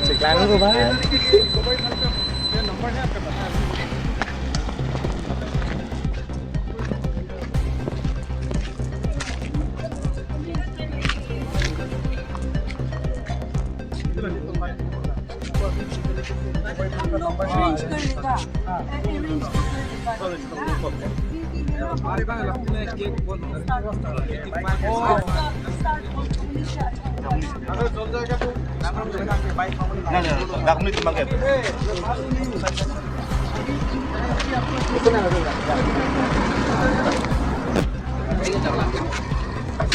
चिकलाना को भाई अरेंज कर लेगा अरेंज कर लेगा हमारे पास लगता है कि बहुत अगर चल जाएगा तो बाइक में तुम्हारे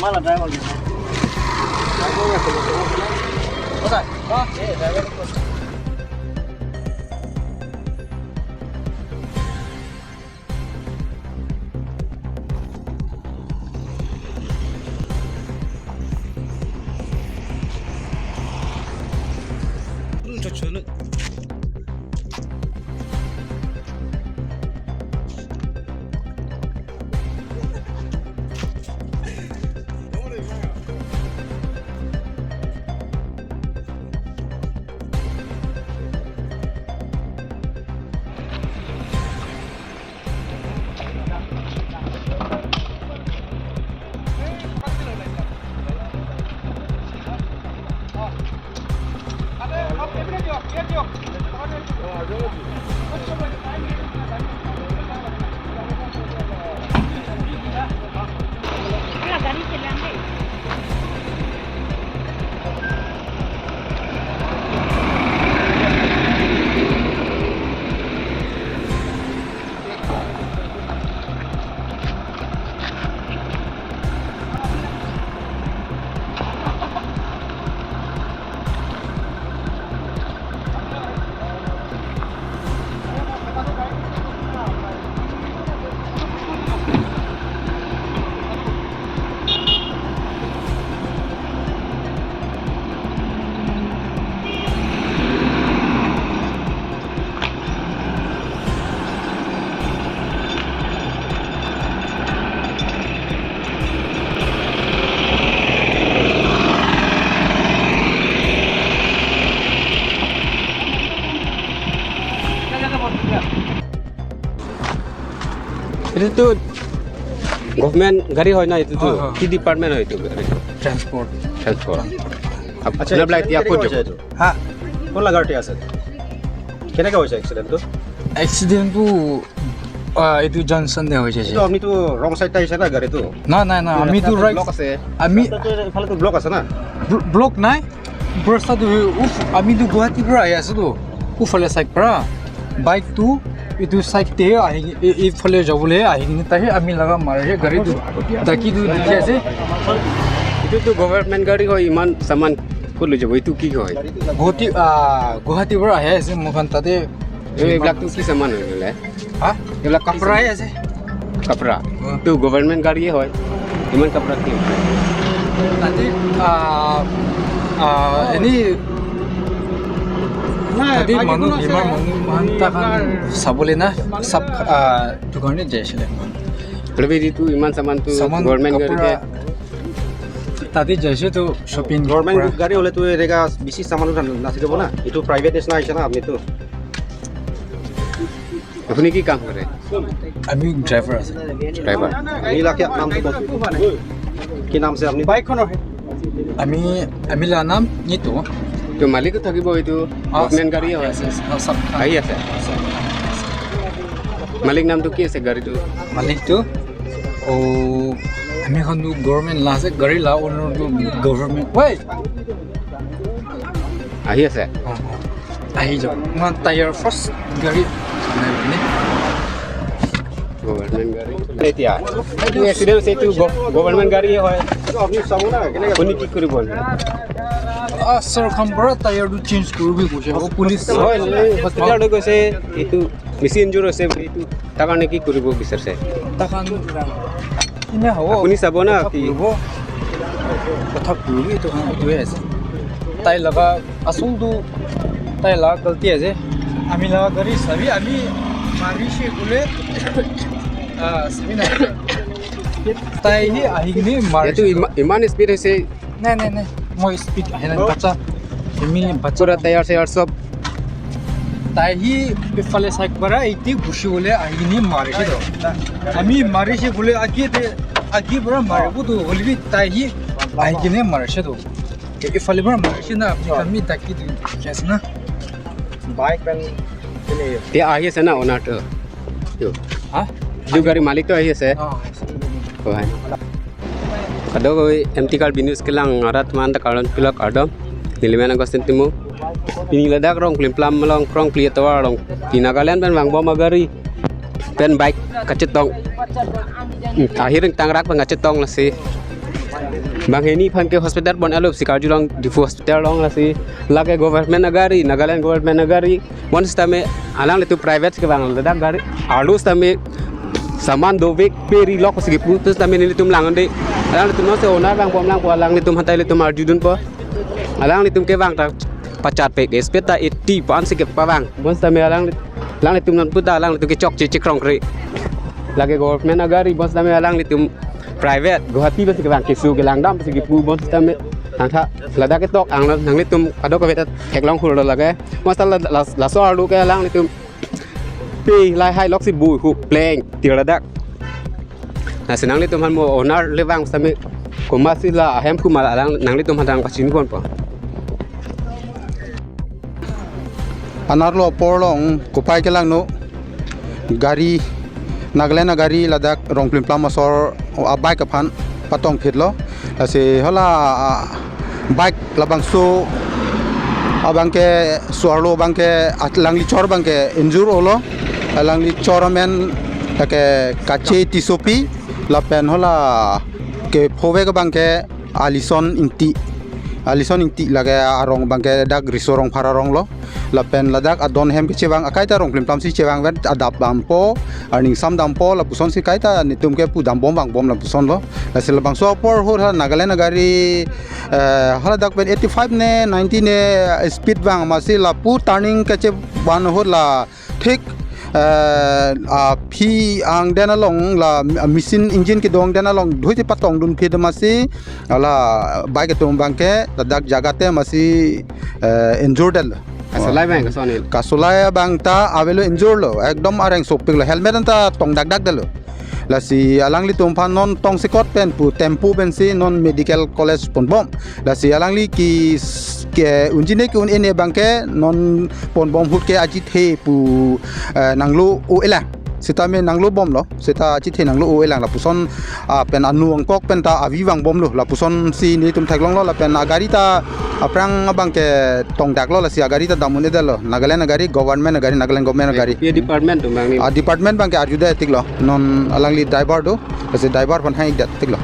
माला ड्राइवर 저는 itu tuh government गाड़ी है ना itu tuh की डिपार्टमेंट है itu ट्रांसपोर्ट अच्छा ना ब्लैक या कोड हाँ कोण गाड़ी আছে কেনেকৈ হৈছে এক্সিডেন্টটো এক্সিডেন্টটো এইটো জনসন দে হৈছে তো আপনি তো রং সাইডটা আহিছে না গাড়িটো না না না আমি তো রাইট ব্লক আছে আমি এফালে তো ব্লক আছে না ব্লক নাই বৰ্ষাটো উফ আমি তো গুৱাহাটীৰ পৰা আহি আছো তো উফালে সাইড পৰা বাইক তো এইটো সাইডতে আহি এইফালে যাবলৈ আহি কিনে তাহে আমি লগা মাৰে গাড়ীটো তাকিটো দেখি আছে itu tuh government गाड़ी হয় ইমান সামান ক'ত লৈ যাব এইটো কি হয় গুৱাহাটীৰ পৰা আহি আছে মোখান তাতে এইবিলাক তো কি সামান হৈ গ'লে হা এইবিলাক কাপড়াই আছে কাপড়া তো গভর্নমেন্ট গাড়িয়ে হয় ইমান কাপড়া কি তাতে এনে তাতে মানুহ বেমাৰ মানুহ তাহান চাবলৈ না সব দোকানে যাইছিলে ৰবি তো ইমান সামান তো গভর্নমেন্ট গাড়িতে তাতে যাইছে তো শপিং গভর্নমেন্ট গাড়ি হলে তো এরেগা বেশি সামানো নাথাকিব না এটো প্রাইভেট নিচিনা আহিছে না আপনি তো আপুনি কি কাম কৰে আমি ড্ৰাইভাৰ আছে ড্ৰাইভাৰ নীলাকে নাম তো কি নাম আছে আপনি বাইকখনৰ আমি লা নাম নিতো তো মালিকো থাকিব এইটো গভর্নমেন্ট গাড়িয়ে হয় সব আহি আছে মালিক নামটো কি আছে গাড়িটো মালিকটো ও আমি এখন গভর্নমেন্ট লাছে গাড়ি লা ওনৰটো গভর্নমেন্ট ওই আহি আছে আহি যাও মই টায়ার ফার্স্ট গাড়ি গভর্নমেন্ট গাড়ি এতিয়া এই এক্সিডেন্ট সেইটো গভর্নমেন্ট গাড়িয়ে হয় তো আপনি চাবো না কেনে আপুনি কি কৰিব স্যাৰ খামবৰা টায়াৰটো চেঞ্জ কৰিবি কৈছে ও পুলিচ হয় হস্পিটালত গৈছে এইটো বেছি ইনজুৰ হৈছে এইটো তাৰ কাৰণে কি কৰিব বিচাৰিছে তাকান ইনে হ'ব আপুনি চাব না কি কথা কৰিবি তো এইটোৱে আছে তাই লগা আসলটো তাই লগা গলতি আছে আমি লগা গাড়ি চাবি আমি মাৰিছে বোলে চাবি না তাই আহি কিনে এইটো ইমান স্পীড হৈছে নাই mau speed ahelan baca ini baca Sudah tayar sob. tahi befale sak bara iti gushi bole ahini mare shi do ami mare shi bole agi bara mare budu holbi tahi ahini mare shi do befale bara mare shi na kami taki du kesna bike পেন ini Dia ahi sana owner tu. Yo. ha Ju gari malik tu ahi se. Oh hai. Kado koi empty car binus kelang arat man ta karon pilak adam. Nilimena gosten timu. Ini ledak rong klim plam melong krong pli tawa rong. Pinagalan pen wang bom agari. Pen bike kacetong. Akhir tangrak pengacetong lah si. Bang ini pan ke hospital bon alup si karjulang di hospital long lah si. Lage government agari, Nagaland government agari. Once tame alang itu private ke bang ledak gari. Alus tame saman dovek peri lok segi putus tame ni tum langan de. Alang itu no se onar bang bom lang po alang itu hantai itu marjudun po. Alang itu ke bang tak pacat pek espeta 80 pan sikit pa bang. Once tame alang itu nan puta alang itu ke cok cicik rong kri. Lage government agari bos tame alang itu private guhati besi ke bang kisu ke langdam besi ke pu bos tame angka lada ke tok ang nang litum ado ke beta kek long hul lage masalah la so alu ke lang litum pi lai hai lok si bu hu pleng tirada na senang litum han mo onar lewang tame ko masila hem ku mal alang nang litum hadang pasin pon po anarlo porlong kupai ke lang no gari Nagaland gari ladak rong plim plam masor bike kapan patong phitlo ase hola bike labang so abangke suarlo bangke atlangli chor bangke injur olo alangli choromen take kache tisopi lapen hola ke phove ka bangke alison inti lage arong bangke dag risorong pararong lo lapen ladak adon hem ke cewang akaita rong plim plam si cewang vet adap dampo arning sam dampo la puson si kaita nitum ke pu dam bom bang bom la puson lo la sel bang so por ho Nagaland gari hala dak ben 85 ne 90 ne speed bang masi la pu turning ke che ban ho la thik phi ang dena long la machine engine ke dong dena long dhoi ti patong dun phi masi ala bike tum bang ke ladak jagate masi injured asalai bang kasonil kasulaya bang ta avelo injure lo ekdom areng sopik lo helmet anta tong dak dak dalo la si alang li tum non tong sikot pen pu tempu ben si non medical college pon bom la si alang li ki ke unjine ki un ene bangke non pon bom hut ke ajit he pu nanglu o elang sita me nanglu bom lo sita ajit he nanglu o elang la puson pen anu angkok pen ta aviwang bom lo la puson si ni tum thaglong lo la pen agari ta aprang bangke tong dak lo la si agari ta damun edel lo Nagaland gari government gari Nagaland government gari ye department tu bang ni department bangke arjuda etik lo non alang li driver do ase driver pan hai dat tik lo